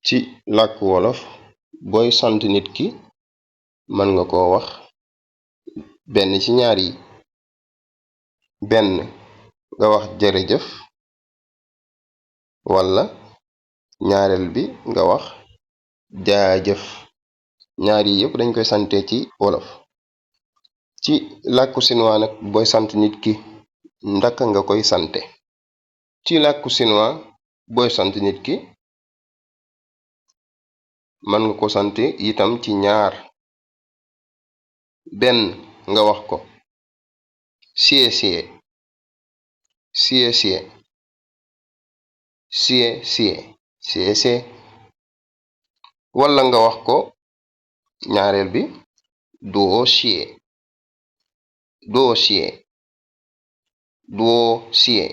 ci làkku wolof booy sant nit ki mën nga ko wax benn ci ñaar yi. benn nga wax jërëjëf walla ñaareel bi nga wax jaajëf. ñaar yi yépp dañ koy sante ci wolof. ci làkku sinwaa nag booy sant nit ki ndaka nga koy sante. ci làkku sinwaa booy sant nit ki mën nga ko sant itam ci ñaar. benn nga wax ko sie sie sie sie sie sie sie sie walla nga wax ko ñaareel bi duo sie duo sie duo sie